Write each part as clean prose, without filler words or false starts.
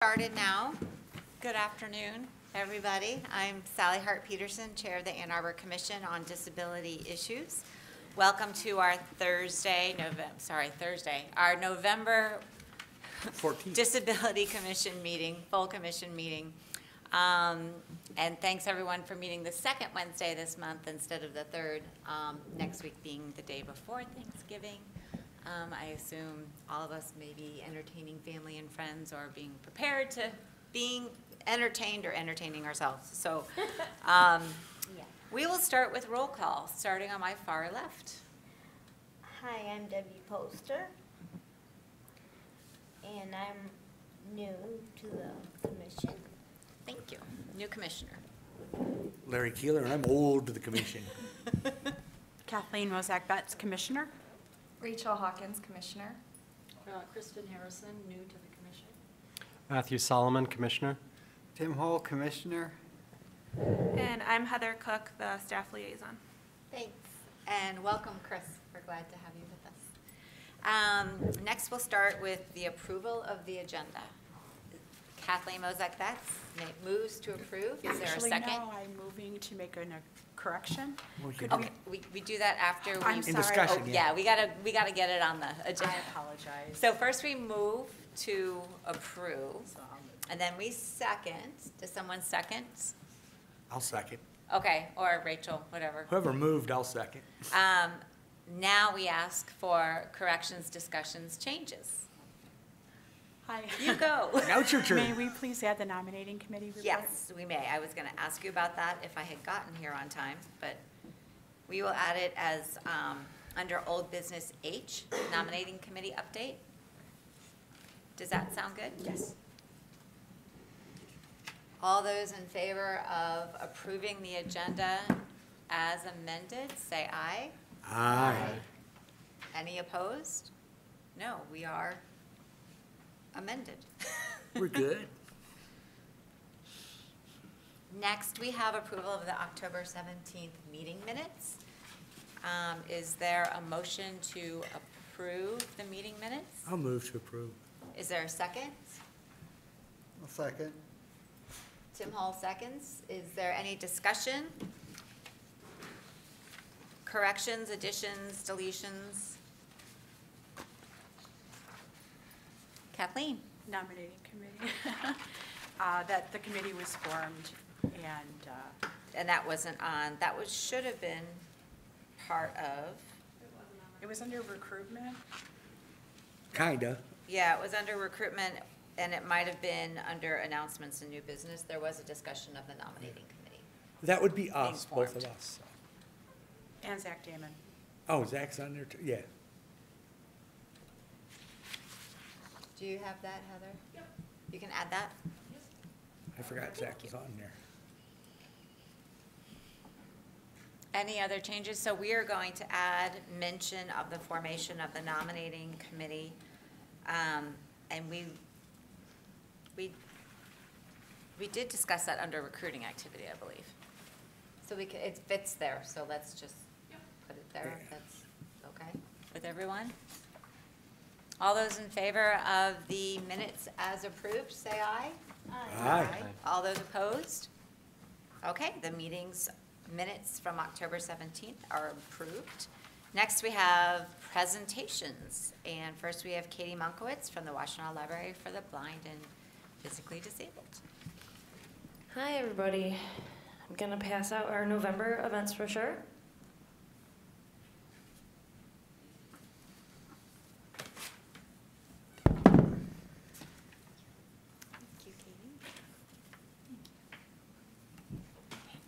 Started now. Good afternoon, everybody. I'm Hart Petersen, Chair of the Ann Arbor Commission on Disability Issues. Welcome to our our November 14th Disability Commission meeting, full commission meeting. And thanks everyone for meeting the second Wednesday this month instead of the third, next week being the day before Thanksgiving. I assume all of us may be entertaining family and friends or being prepared to being entertained or entertaining ourselves. So we will start with roll call, starting on my far left. Hi, I'm Debbie Poster, and I'm new to the commission. Thank you. New commissioner. Larry Keeler, and I'm old to the commission. Kathleen Mozak-Betts, Commissioner. Rachel Hawkins, Commissioner. Kristen Harrison, new to the commission. Matthew Solomon, Commissioner. Tim Hall, Commissioner. And I'm Heather Cook, the staff liaison. Thanks. And welcome, Chris. We're glad to have you with us. Next, we'll start with the approval of the agenda. Kathleen Mozak-Betts moves to approve. Is there a second? No, I'm moving to make a correction. Okay, we do that after we. I'm In sorry. discussion, Yeah, we gotta get it on the agenda. I apologize. So first we move to approve, and then we second. Does someone second? I'll second. Okay, or Rachel, whatever. Whoever moved, I'll second. Now we ask for corrections, discussions, changes. Hi. You go. Now it's your turn. May we please add the nominating committee report? Yes, we may. I was going to ask you about that if I had gotten here on time, but we will add it as under old business H, nominating committee update. Does that sound good? Yes. All those in favor of approving the agenda as amended, say aye. Aye. Any opposed? No, we are amended. We're good. Next, we have approval of the October 17th meeting minutes. Is there a motion to approve the meeting minutes? I'll move to approve. Is there a second? I'll second. Tim Hall seconds. Is there any discussion? Corrections, additions, deletions? Kathleen? Nominating committee. That the committee was formed And that wasn't on, should have been part of. it was under recruitment. Kinda. Yeah, it was under recruitment, and it might have been under announcements and new business. There was a discussion of the nominating committee. That would be us, Being both of formed. us. And Zach Damon. Oh, Zach's on there too? Yeah. Do you have that, Heather? Yep. You can add that? I forgot Zach was on there. Any other changes? So we are going to add mention of the formation of the nominating committee. And we did discuss that under recruiting activity, I believe. So it fits there, so let's just put it there. If that's okay with everyone? All those in favor of the minutes as approved, say aye. Aye. All those opposed? Okay, the meeting's minutes from October 17th are approved. Next, we have presentations. And first, we have Katie Monkiewicz from the Washtenaw Library for the Blind and Physically Disabled. Hi, everybody. I'm going to pass out our November events brochure. Thank you, Katie. Thank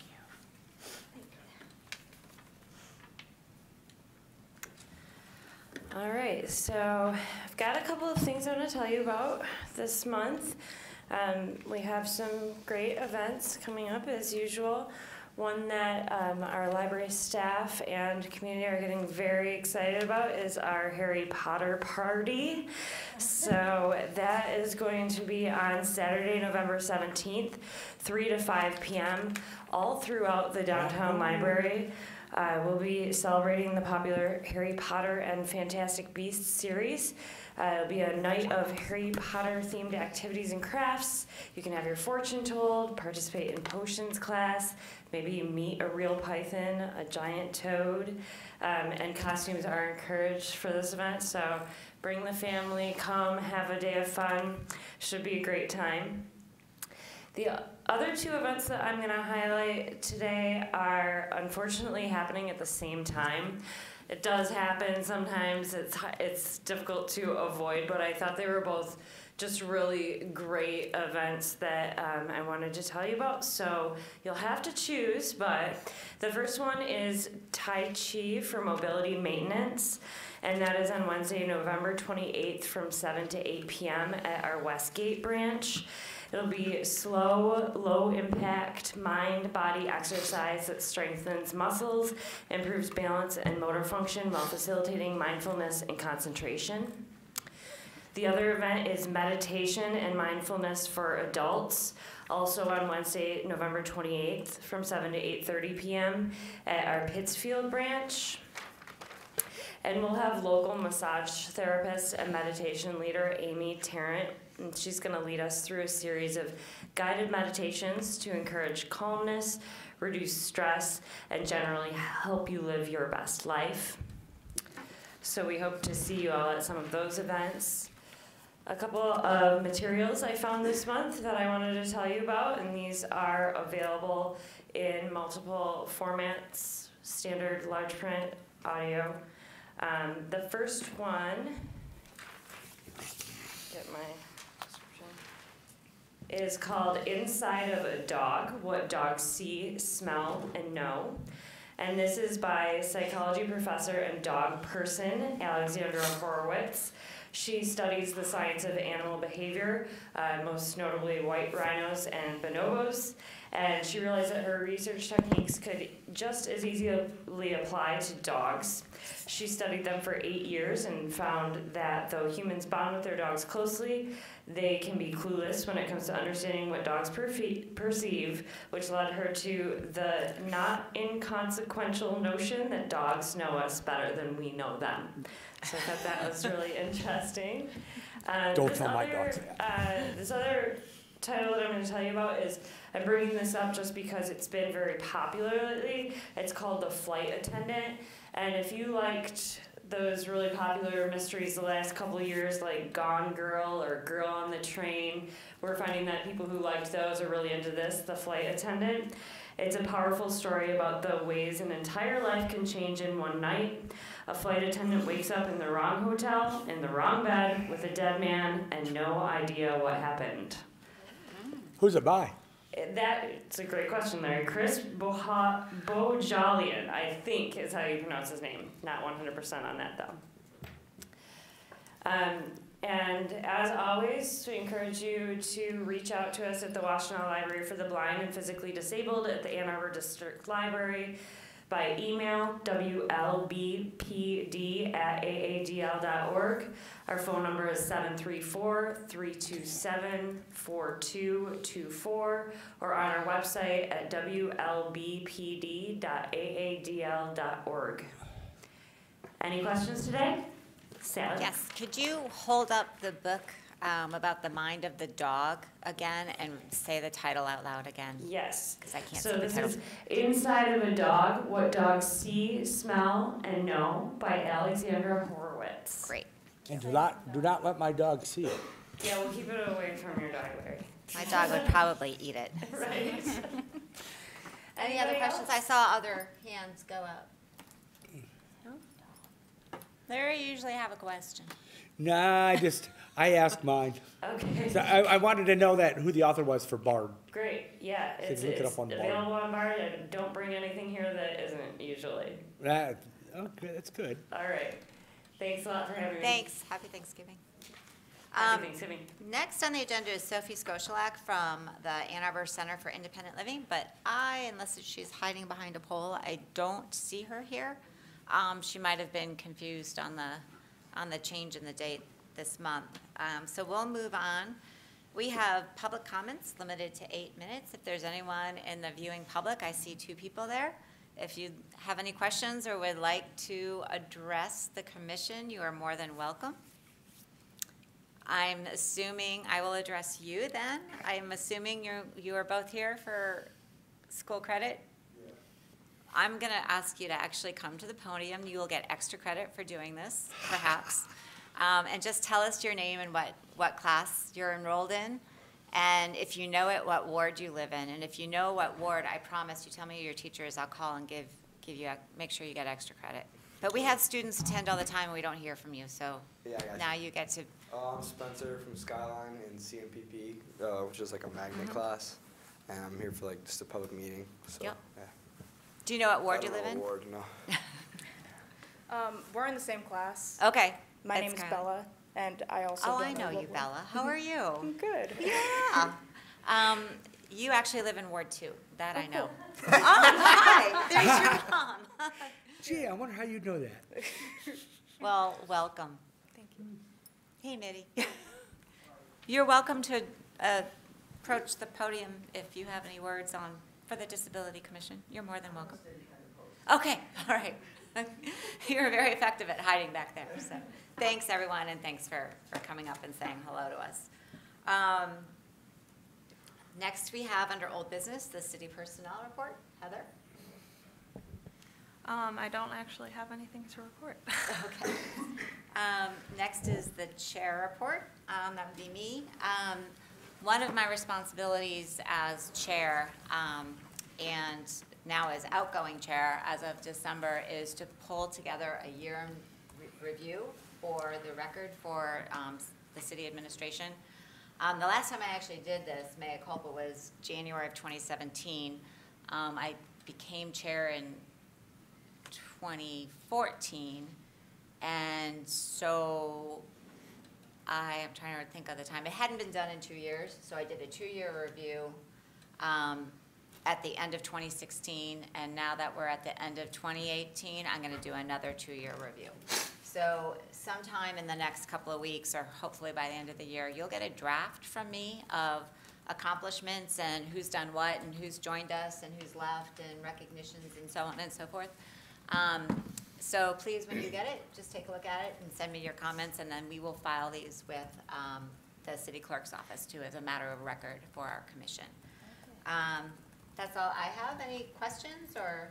you. All right, so I've got a couple of things I want to tell you about this month. We have some great events coming up as usual. One that our library staff and community are getting very excited about is our Harry Potter party. So that is going to be on Saturday, November 17th, 3 to 5 p.m., all throughout the downtown library. We'll be celebrating the popular Harry Potter and Fantastic Beasts series. It'll be a night of Harry Potter themed activities and crafts. You can have your fortune told, participate in potions class, maybe you meet a real python, a giant toad, and costumes are encouraged for this event. So bring the family, come, have a day of fun. Should be a great time. The other two events that I'm going to highlight today are unfortunately happening at the same time. It does happen sometimes. It's difficult to avoid, but I thought they were both just really great events that I wanted to tell you about. So you'll have to choose, but the first one is Tai Chi for mobility maintenance, and that is on Wednesday, November 28th from 7 to 8 p.m. at our Westgate branch. It'll be slow, low-impact mind-body exercise that strengthens muscles, improves balance and motor function while facilitating mindfulness and concentration. The other event is meditation and mindfulness for adults, also on Wednesday, November 28th from 7 to 8:30 p.m. at our Pittsfield branch. And we'll have local massage therapist and meditation leader, Amy Tarrant, and she's going to lead us through a series of guided meditations to encourage calmness, reduce stress, and generally help you live your best life. So we hope to see you all at some of those events. A couple of materials I found this month that I wanted to tell you about, and these are available in multiple formats, standard, large print, audio. The first one, get my description, is called Inside of a Dog, What Dogs See, Smell, and Know. And this is by psychology professor and dog person, Alexandra Horowitz. She studies the science of animal behavior, most notably white rhinos and bonobos, and she realized that her research techniques could just as easily apply to dogs. She studied them for 8 years and found that though humans bond with their dogs closely, they can be clueless when it comes to understanding what dogs perceive, which led her to the not inconsequential notion that dogs know us better than we know them. So I thought that was really interesting. Don't tell my dogs that. This other title that I'm going to tell you about is, I'm bringing this up just because it's been very popular lately. It's called The Flight Attendant. And if you liked those really popular mysteries the last couple of years, like Gone Girl or Girl on the Train, we're finding that people who liked those are really into this, The Flight Attendant. It's a powerful story about the ways an entire life can change in one night. A flight attendant wakes up in the wrong hotel, in the wrong bed, with a dead man, and no idea what happened. Who's it by? It's a great question, Larry. Chris Bojalian, I think, is how you pronounce his name. Not 100% on that, though. And as always, we encourage you to reach out to us at the Washtenaw Library for the Blind and Physically Disabled at the Ann Arbor District Library by email, wlbpd@aadl.org. Our phone number is 734-327-4224, or on our website at wlbpd.aadl.org. Any questions today? Sally? Yes, could you hold up the book about the mind of the dog again and say the title out loud again? Yes. Because I can't So see the this title. is Inside of a Dog, What Dogs See, Smell, and Know by Alexandra Horowitz. Great. And do not let my dog see it. Yeah, we'll keep it away from your dog, Larry. My dog would probably eat it. Right. Any other questions? I saw other hands go up. Larry, you usually have a question. Nah, I asked mine. Okay. So I wanted to know who the author was for Bard. Great. Yeah, So it's look it up on Bard. available on Bard. And don't bring anything here that isn't usually. Okay, that's good. All right. Thanks a lot for having me. Thanks. Happy Thanksgiving. Happy Thanksgiving. Next on the agenda is Sophie Skoshilak from the Ann Arbor Center for Independent Living, but unless she's hiding behind a pole, I don't see her here. She might have been confused on the change in the date this month. So we'll move on. We have public comments limited to 8 minutes. If there's anyone in the viewing public, I see 2 people there. If you have any questions or would like to address the commission, you are more than welcome. I'm assuming, I will address you then. I'm assuming you are both here for school credit? I'm going to ask you to actually come to the podium. You will get extra credit for doing this, perhaps. And just tell us your name and what class you're enrolled in. And if you know it, what ward you live in. And if you know what ward, I promise you tell me who your teacher is, I'll call and make sure you get extra credit. But we have students attend all the time and we don't hear from you, so Yeah, I got now you get to, I'm Spencer from Skyline in CMPP, which is like a magnet class. And I'm here for like just a public meeting, so, Yep. yeah. do you know what ward I you don't live know in? what ward, no. We're in the same class. Okay. My that's name is Skyline. Bella, and I also Oh, don't I know what you, ward- Bella. How are you? I'm good. Yeah. You actually live in Ward 2. That I know. cool. Oh, hi. There's your mom. Gee, I wonder how you know that. Well, welcome. Thank you. Hey, Mitty. You're welcome to approach the podium if you have any words for the Disability Commission. You're more than welcome. Okay, all right. You're very effective at hiding back there. So thanks, everyone, and thanks for coming up and saying hello to us. Next, we have under old business, the city personnel report. Heather? I don't actually have anything to report. Okay. Next is the chair report. That would be me. One of my responsibilities as chair and now as outgoing chair as of December is to pull together a year in review for the record for the city administration. The last time I actually did this, mea culpa, was January of 2017. I became chair in 2014, and so I am trying to think of the time. It hadn't been done in 2 years, so I did a 2-year review at the end of 2016, and now that we're at the end of 2018, I'm going to do another 2-year review. So sometime in the next couple of weeks, or hopefully by the end of the year, you'll get a draft from me of accomplishments and who's done what and who's joined us and who's left and recognitions and so on and so forth. So please, when you get it, just take a look at it and send me your comments, and then we will file these with the city clerk's office too as a matter of record for our commission. That's all I have. Any questions or?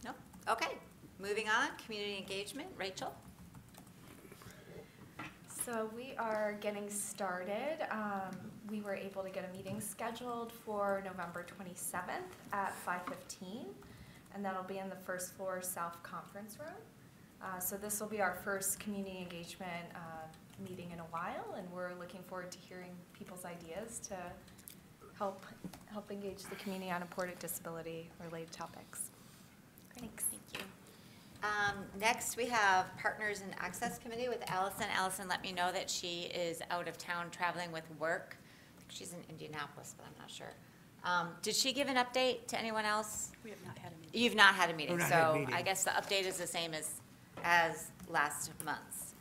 No? Okay. Moving on, community engagement. Rachel? So we are getting started. We were able to get a meeting scheduled for November 27th at 5:15, and that'll be in the first floor south conference room. So this will be our first community engagement meeting in a while, and we're looking forward to hearing people's ideas to help engage the community on important disability-related topics. Thanks. Thank you. Next, we have Partners in Access Committee with Alison. Alison let me know that she is out of town traveling with work. I think she's in Indianapolis, but I'm not sure. Did she give an update to anyone else? We have not had a meeting. You've not had a meeting, We've not had a so meeting. I guess the update is the same as last month's.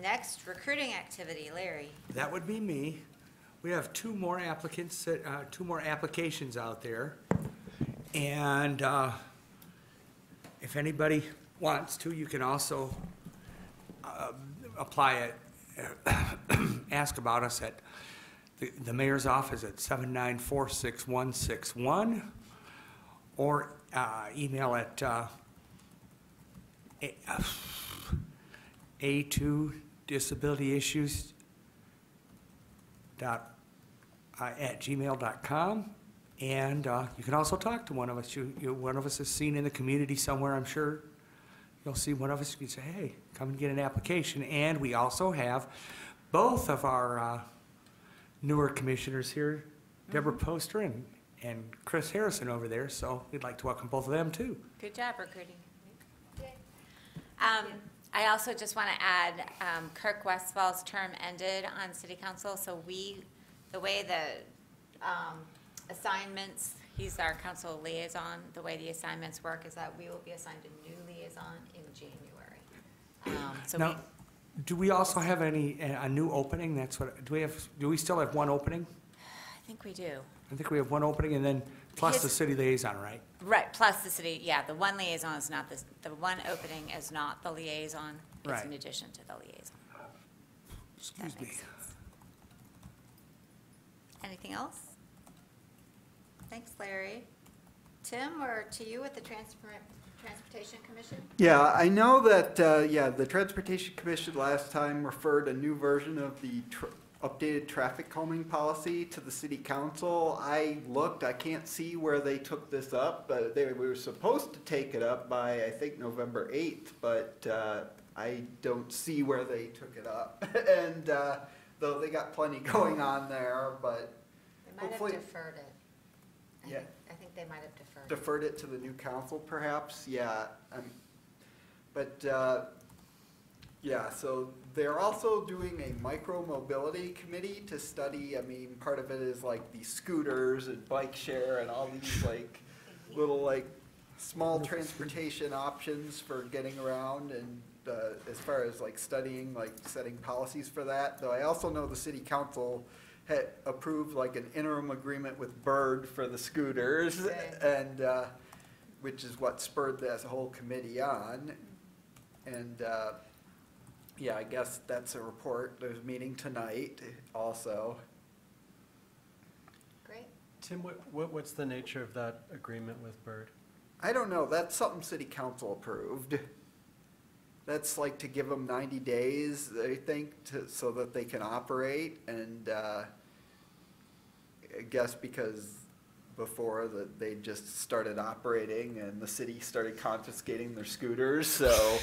Next, recruiting activity. Larry? That would be me. We have 2 more applicants, 2 more applications out there. And if anybody wants to, you can also apply it, ask about us at the mayor's office at 794-6161, or email at a2disabilityissues@gmail.com. And you can also talk to one of us. One of us is seen in the community somewhere, I'm sure. You'll see one of us, you can say, hey, come and get an application. And we also have both of our newer commissioners here, Deborah Poster and Chris Harrison over there. So we'd like to welcome both of them, too. Good job recruiting. I also just want to add, Kirk Westfall's term ended on city council, so the way the assignments, he's our council liaison, the way the assignments work is that we will be assigned a new liaison in January. Now, do we also have a new opening? That's what, do we still have one opening? I think we do. I think we have one opening, and then plus the city liaison, right? Right, plus the city, yeah, the one liaison is not the one opening is not the liaison. It's Right. in addition to the liaison. Excuse me. makes sense. Anything else? Thanks, Larry. Tim, or to you with the Transportation Commission? Yeah, I know that, the Transportation Commission last time referred a new version of the updated traffic calming policy to the city council. I looked, I can't see where they took this up, but we were supposed to take it up by, I think, November 8th, but I don't see where they took it up. And though they got plenty going on there, but They might have hopefully. deferred it. Yeah. I think they might have deferred it. Deferred it to the new council, perhaps, yeah. So they're also doing a micro-mobility committee to study, I mean, part of it is like these scooters and bike share and all these like little like small transportation options for getting around, and as far as like studying, like setting policies for that. Though I also know the city council had approved like an interim agreement with Bird for the scooters, Okay. and which is what spurred this whole committee on. And yeah, I guess that's a report. There's a meeting tonight also. Great. Tim, what's the nature of that agreement with Bird? I don't know, that's something city council approved. That's like to give them 90 days, I think, so that they can operate, and I guess because before that they just started operating and the city started confiscating their scooters, so.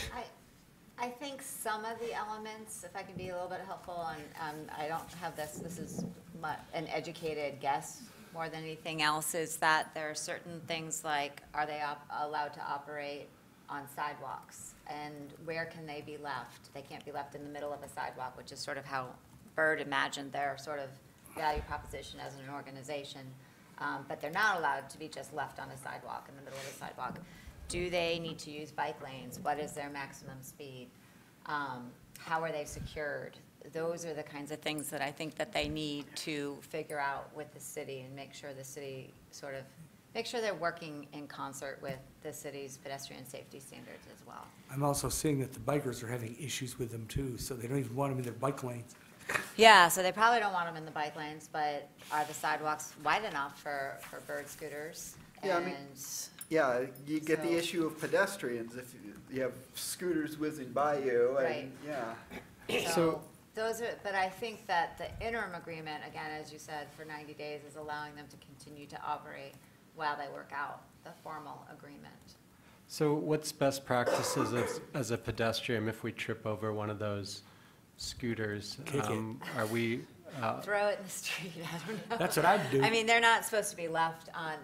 I think some of the elements, if I can be a little bit helpful, and I don't have this is an educated guess more than anything else, is that there are certain things like, are they allowed to operate on sidewalks? And where can they be left? They can't be left in the middle of a sidewalk, which is sort of how Bird imagined their sort of value proposition as an organization. But they're not allowed to be just left on a sidewalk, in the middle of a sidewalk. Do they need to use bike lanes? What is their maximum speed? How are they secured? Those are the kinds of things that I think that they need to figure out with the city and make sure the city make sure they're working in concert with the city's pedestrian safety standards as well. I'm also seeing that the bikers are having issues with them too, so they don't even want them in their bike lanes. Yeah, so they probably don't want them in the bike lanes, but are the sidewalks wide enough for Bird scooters? Yeah, I mean, And yeah, you get the So- issue of pedestrians if you have scooters whizzing by you, and, Right. yeah. So those are, but I think that the interim agreement, again, as you said, for 90 days is allowing them to continue to operate while they work out the formal agreement. So what's best practices as a pedestrian if we trip over one of those scooters? Kick it. Are we, Throw it in the street, I don't know. That's what I'd do. I mean, they're not supposed to be left on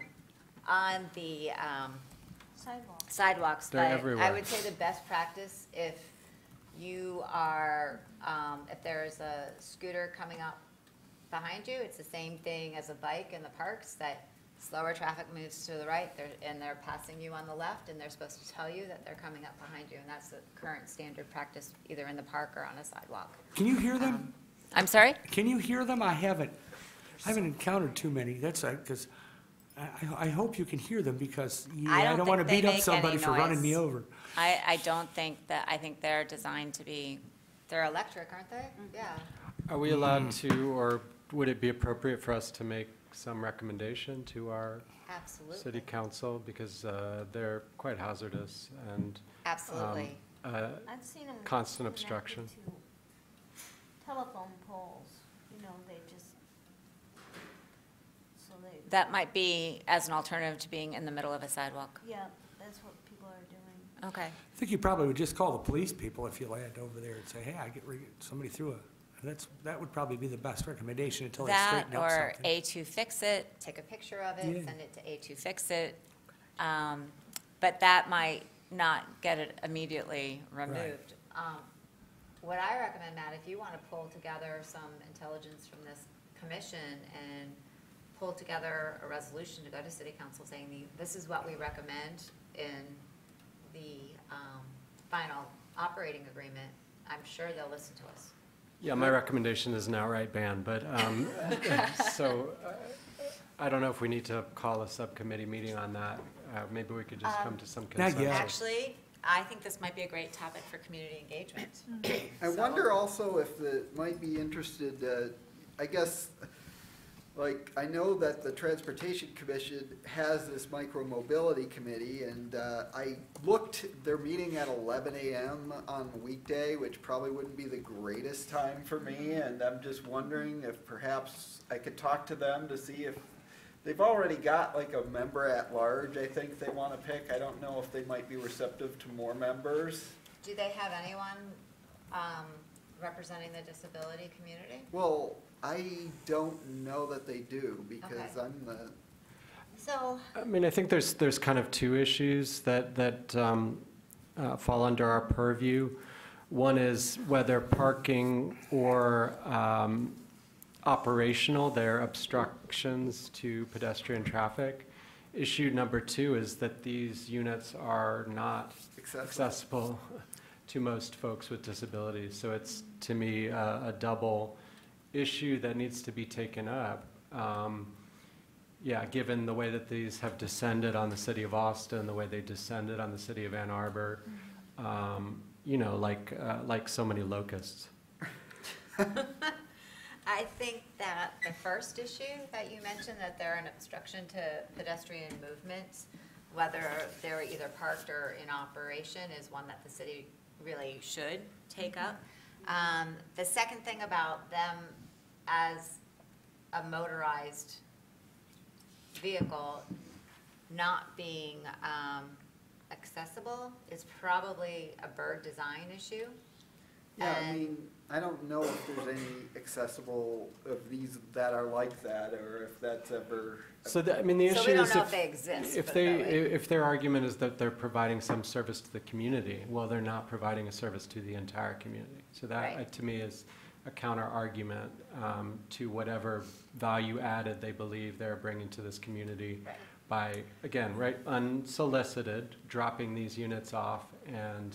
the sidewalks, They're but I everywhere. would say the best practice, if you are, if there's a scooter coming up behind you, it's the same thing as a bike in the parks, that slower traffic moves to the right, and they're passing you on the left, and they're supposed to tell you that they're coming up behind you, and that's the current standard practice, either in the park or on a sidewalk. Can you hear them? I'm sorry? Can you hear them? I haven't encountered too many. That's because I hope you can hear them, because I don't want to think they beat up make somebody any for running noise. me over. I don't think that, I think they're designed to be, they're electric, aren't they? Yeah. are we allowed to, or would it be appropriate for us to make some recommendation to our Absolutely. city council? Because they're quite hazardous and Absolutely. I've seen them. Constant connected obstruction. to telephone poles, they just, so they, That might be as an alternative to being in the middle of a sidewalk. yeah, that's what people are doing. Okay. I think you probably would just call the police people if you land over there and say, hey, somebody threw a, that would probably be the best recommendation until they That straighten up or something. A2 Fix It, take a picture of it, Yeah. send it to A2 Fix It. But that might not get it immediately removed. What I recommend, Matt, if you want to pull together some intelligence from this commission and pull together a resolution to go to city council saying, this is what we recommend in the final operating agreement, I'm sure they'll listen to us. Yeah, my recommendation is an outright ban, but, so, I don't know if we need to call a subcommittee meeting on that. Maybe we could just come to some Not consensus. yet. Actually, I think this might be a great topic for community engagement. I wonder also if it might be interested, I guess, like, I know that the Transportation Commission has this micro-mobility committee, and I looked, they're meeting at 11 a.m. on a weekday, which probably wouldn't be the greatest time for me, and I'm just wondering if perhaps I could talk to them to see if, they've already got like a member at large, I think they want to pick. I don't know if they might be receptive to more members. Do they have anyone representing the disability community? Well, I don't know that they do, because Okay. I'm the, So, I mean, I think there's kind of two issues that fall under our purview. One is whether parking or operational, there are obstructions to pedestrian traffic. Issue number two is that these units are not accessible to most folks with disabilities. So it's, to me, a double issue that needs to be taken up. Yeah, given the way that these have descended on the city of Austin, the way they descended on the city of Ann Arbor, you know, like so many locusts. I think that the first issue that you mentioned, that they're an obstruction to pedestrian movements, whether they're either parked or in operation, is one that the city really should take up. The second thing about them as a motorized vehicle not being accessible is probably a bird design issue. yeah, I And- mean, I don't know if there's any accessible of these that are like that, or if that's ever. So, I mean, the So issue we don't is know if they exist, if put it that way. if their argument is that they're providing some service to the community, well, they're not providing a service to the entire community. So that, Right. to me, is a counter argument to whatever value added they believe they're bringing to this community Right. by, again, right, unsolicited, dropping these units off and,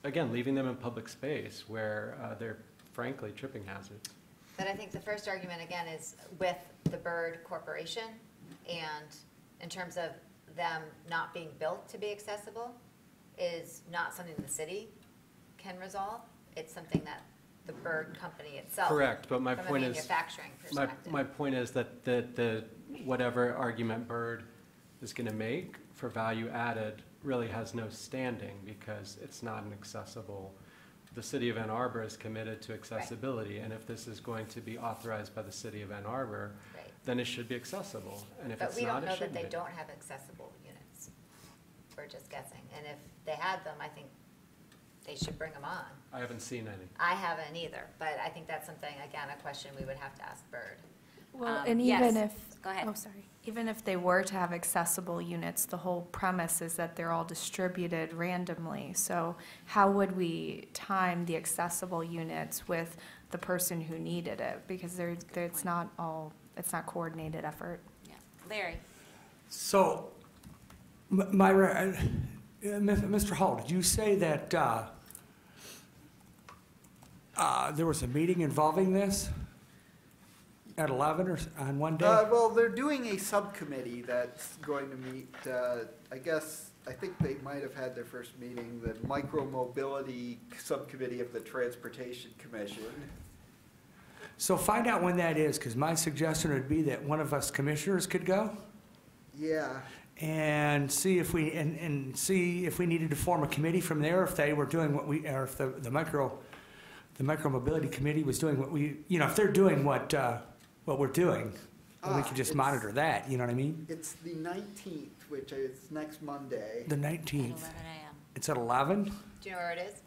again, leaving them in public space where they're frankly tripping hazards. But I think the first argument, again, is with the Bird Corporation, and in terms of them not being built to be accessible, is not something the city can resolve. It's something that the Bird Company itself. Correct, but my from a point is. manufacturing perspective. My point is that the whatever argument Bird is going to make for value added really has no standing because it's not an accessible. The city of Ann Arbor is committed to accessibility, and if this is going to be authorized by the city of Ann Arbor, Right. then it should be accessible. And if But it's we not, don't it know that shouldn't they be. don't have accessible units. We're just guessing. And if they had them, I think they should bring them on. I haven't seen any. I haven't either, but I think that's something, again, a question we would have to ask Bird. Well, and even yes. if, Go ahead. oh, sorry. Even if they were to have accessible units, the whole premise is that they're all distributed randomly. So how would we time the accessible units with the person who needed it? Because it's not coordinated effort. Yeah. Larry? So, Mr. Hall, did you say that there was a meeting involving this at 11 or on one day? Well, they're doing a subcommittee that's going to meet, I think they might have had their first meeting, the micro-mobility subcommittee of the Transportation Commission. So find out when that is, because my suggestion would be that one of us commissioners could go Yeah, and see if we, and see if we needed to form a committee from there, if they were doing what we, or if the micro-mobility committee was doing what we, if they're doing what we're doing, then we could just monitor that, you know what I mean? it's the 19th, which is next Monday. The At 19th. 11 a.m. It's at 11? Do you know where it is?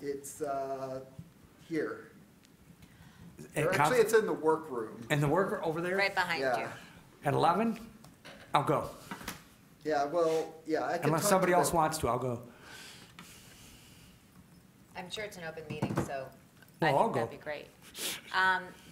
It's here. At Or actually, it's in the workroom. And the worker over there? Right behind you. Yeah, At 11? I'll go. yeah, well, yeah, I can Unless talk somebody to else them. wants to, I'll go. I'm sure it's an open meeting, so Well, I I'll think that'd go. be great.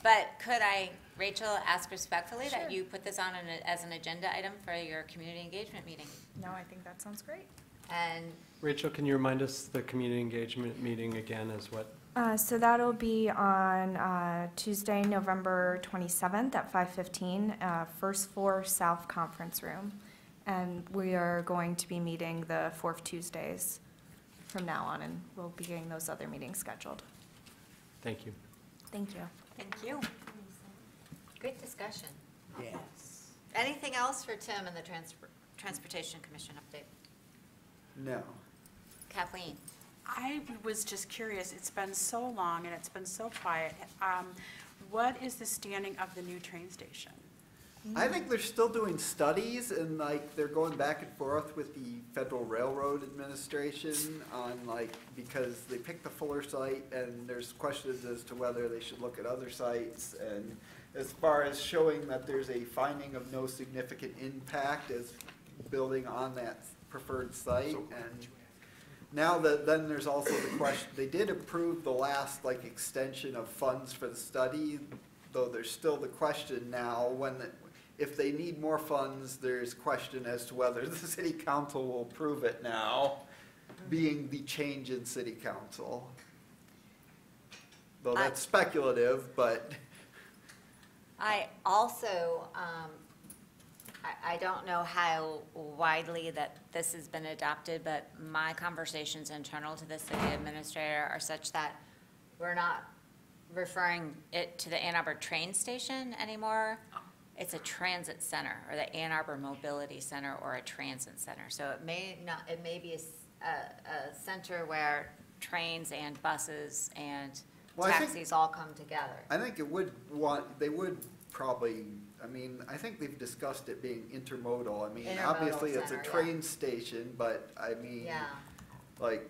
But could I, Rachel, ask respectfully that you put this on as an agenda item for your community engagement meeting? No, I think that sounds great. And Rachel, can you remind us the community engagement meeting again is what? So that'll be on Tuesday, November 27th at 5:15, first floor South Conference Room. And we are going to be meeting the fourth Tuesdays from now on, and we'll be getting those other meetings scheduled. Thank you. Thank you. Thank you. Good discussion. Yes. Anything else for Tim and the Transportation Commission update? No. Kathleen? I was just curious, it's been so long and it's been so quiet. What is the standing of the new train station? I think they're still doing studies, and like they're going back and forth with the Federal Railroad Administration on like, because they picked the Fuller site and there's questions as to whether they should look at other sites, and as far as showing that there's a finding of no significant impact as building on that preferred site. And now that, then there's also the question, they did approve the last like extension of funds for the study, though there's still the question now when if they need more funds, there's question as to whether the city council will approve it now, being the change in city council. Though that's speculative, but. I also, I don't know how widely that this has been adopted, but my conversations internal to the city administrator are such that we're not referring it to the Ann Arbor train station anymore. It's a transit center, or the Ann Arbor Mobility Center, or a transit center. So it may not, it may be a center where trains and buses and taxis all come together. I think they would probably, I mean, I think they've discussed it being intermodal. I mean, obviously it's a train station, but I mean, like.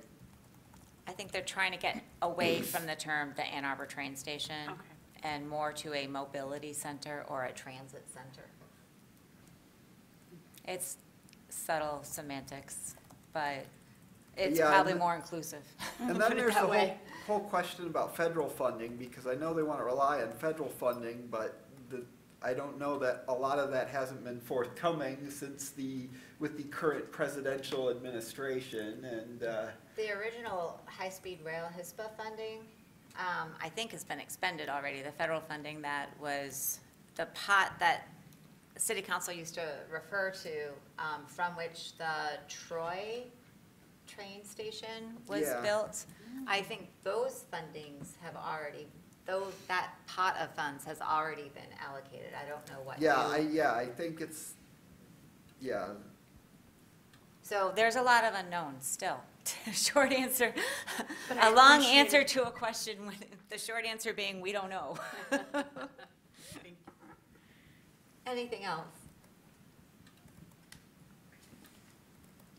I think they're trying to get away from the term the Ann Arbor train station. Okay. And more to a mobility center or a transit center. It's subtle semantics, but it's probably more inclusive. And then there's the whole question about federal funding, because I know they want to rely on federal funding, but I don't know that a lot of that hasn't been forthcoming since with the current presidential administration. And the original high-speed rail HISPA funding, I think has been expended already. The federal funding that was the pot that City Council used to refer to, from which the Troy train station was built. I think those fundings have already, that pot of funds has already been allocated. I don't know what. I think it's, So there's a lot of unknowns still. Short answer, a long answer to a question, the short answer being we don't know. Anything else?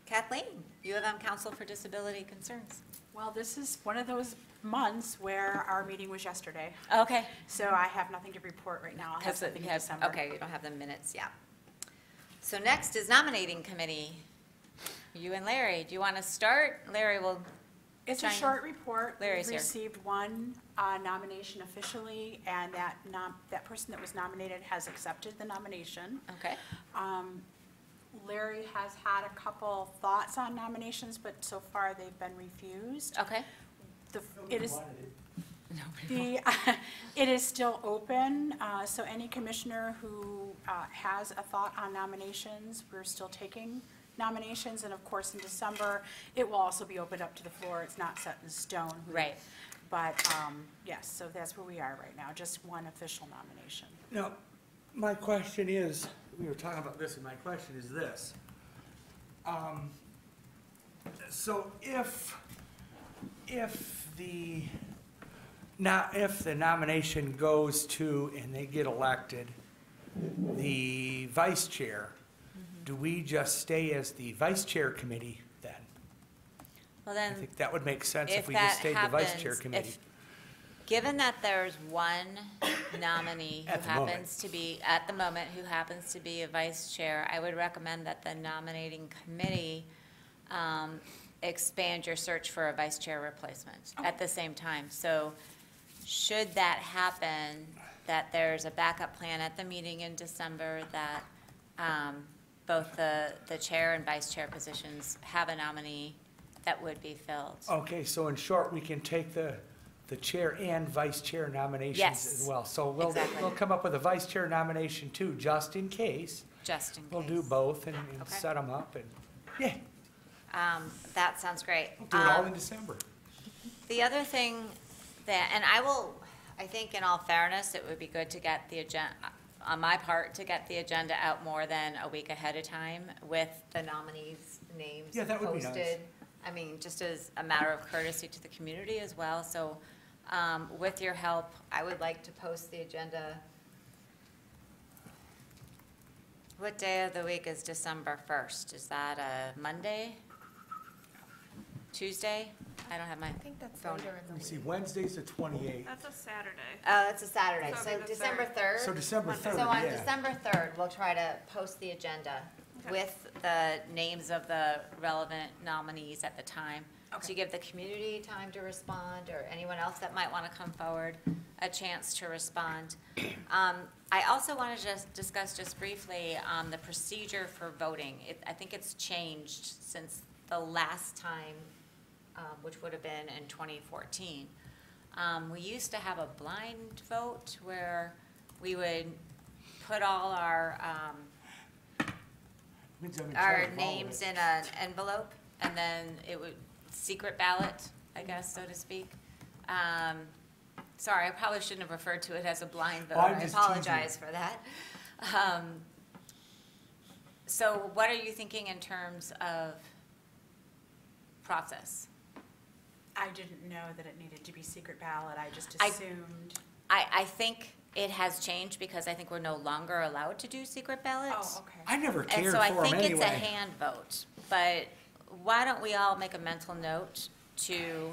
Kathleen, you have on Council for Disability Concerns. Well, this is one of those months where our meeting was yesterday. Okay. So I have nothing to report right now. I'll have something in December. Okay, you don't have the minutes, So next is nominating committee. You and Larry, do you want to start? Larry will. It's a short report. Larry's We've received one nomination officially, and that person that was nominated has accepted the nomination. Okay. Larry has had a couple thoughts on nominations, but so far they've been refused. Okay. It is still open, so any commissioner who has a thought on nominations, we're still taking nominations, and of course in December it will also be opened up to the floor. It's not set in stone. Right. But yes, so that's where we are right now, just one official nomination. Now, my question is, we were talking about this, and my question is this. So if the nomination goes to, and they get elected, the vice chair, do we just stay as the vice chair committee then? Well, then, I think that would make sense if we just stayed the vice chair committee. Given that there's one nominee who happens to be, at the moment, who happens to be a vice chair, I would recommend that the nominating committee expand your search for a vice chair replacement at the same time. So should that happen, that there's a backup plan at the meeting in December that both the chair and vice chair positions have a nominee that would be filled. Okay, so in short, we can take the the chair and vice chair nominations Yes. as well. So Exactly. we'll come up with a vice chair nomination too, just in case. Just in case. We'll do both and Okay. set them up and, yeah, That sounds great. we'll do it all in December. The other thing that, and I think in all fairness, it would be good to get the agenda, on my part, to get the agenda out more than a week ahead of time with the nominees' names posted. Yeah, that would be nice. I mean, just as a matter of courtesy to the community as well. So with your help, I would like to post the agenda. What day of the week is December 1st? Is that a Monday? Tuesday? I don't have my I think that's phone. later in Let the me see, week. Wednesday's the 28th. That's a Saturday. Oh, it's a Saturday, So so it'll be the December 3rd? So December Monday. 3rd, So on yeah. December 3rd, we'll try to post the agenda Okay. with the names of the relevant nominees at the time. Okay. To give the community time to respond, or anyone else that might want to come forward, a chance to respond. I also want to just discuss just briefly the procedure for voting. I think it's changed since the last time, which would have been in 2014. We used to have a blind vote where we would put all our Means I'm in charge of all of names it. in an envelope, and then it would, secret ballot, I guess, so to speak. Sorry, I probably shouldn't have referred to it as a blind vote. Oh, I'm I just apologize for that. So what are you thinking in terms of process? I didn't know that it needed to be secret ballot. I just I- assumed. I think it has changed because I think we're no longer allowed to do secret ballots. Oh, okay. I never And cared so I for them think it's a anyway. hand vote, but why don't we all make a mental note to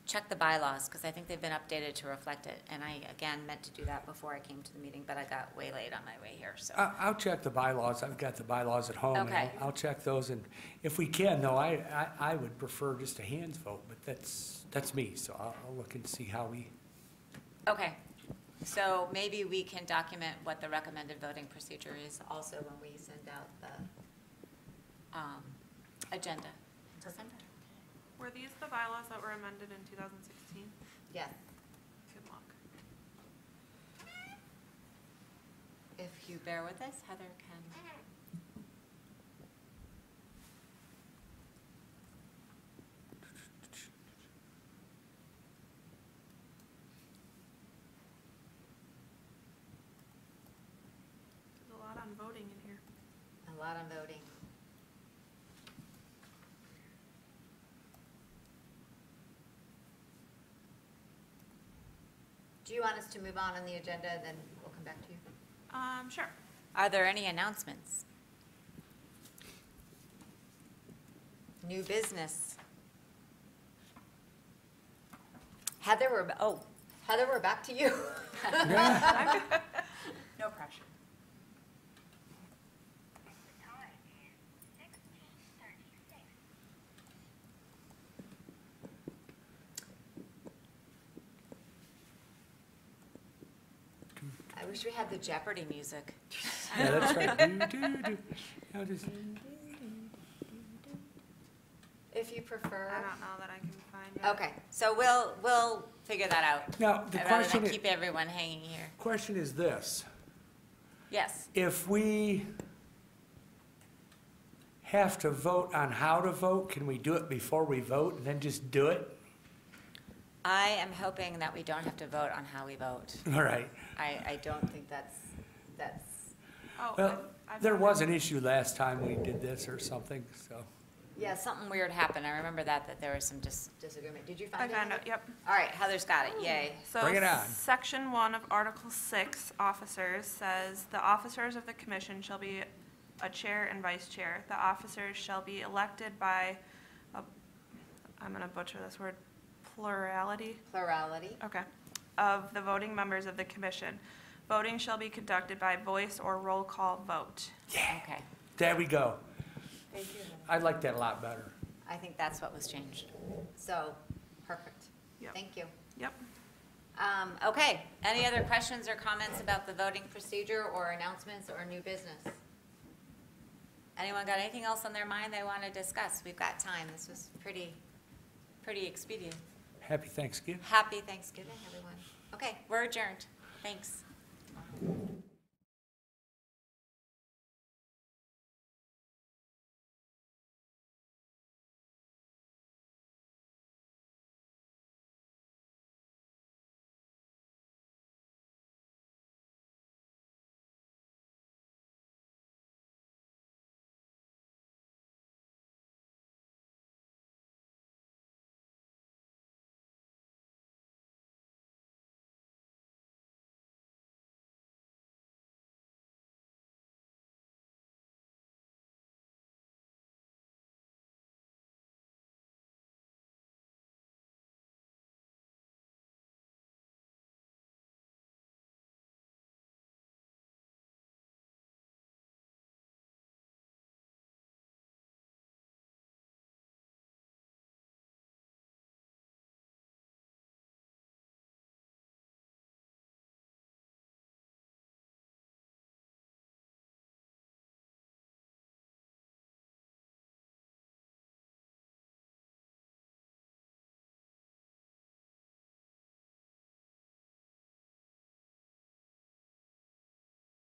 check the bylaws, because I think they've been updated to reflect it. And I, again, meant to do that before I came to the meeting, but I got way late on my way here, so. I'll check the bylaws. I've got the bylaws at home. and Okay. I'll check those, and if we can, though, I would prefer just a hands vote, but that's me, so I'll look and see how we, Okay, so maybe we can document what the recommended voting procedure is also when we send out the agenda in December. Were these the bylaws that were amended in 2016? Yes, Good luck. if you bear with us, Heather can. There's a lot on voting in here. A lot on voting. Do you want us to move on the agenda, and then we'll come back to you? Sure. Are there any announcements? New business? Heather, we're back to you. No pressure. I wish we had the Jeopardy music. yeah, that's right. Do. I'll just- If you prefer. I don't know that I can find it. Okay, so we'll figure that out. Now, the Rather question than is, keep everyone hanging here. question is this. Yes, If we have to vote on how to vote, can we do it before we vote and then just do it? I am hoping that we don't have to vote on how we vote. All right. I don't think that's, Oh, Well, I've there got was it. an issue last time we did this or something, so. yeah, something weird happened. I remember that there was some disagreement. Did you I find it? found it, Heather? yep. All right, Heather's got it, yay. So Bring it on. Section 1 of Article 6, officers, says, "The officers of the commission shall be a chair and vice chair. The officers shall be elected by, I'm going to butcher this word, plurality, Plurality. okay, of the voting members of the commission. Voting shall be conducted by voice or roll call vote." Okay, There we go. Thank you. I like that a lot better. I think that's what was changed. So, perfect. Yep. Thank you. Yep. Okay, any other questions or comments about the voting procedure or announcements or new business? Anyone got anything else on their mind they want to discuss? We've got time. This was pretty expedient. Happy Thanksgiving. Happy Thanksgiving, everyone. Okay, we're adjourned. Thanks.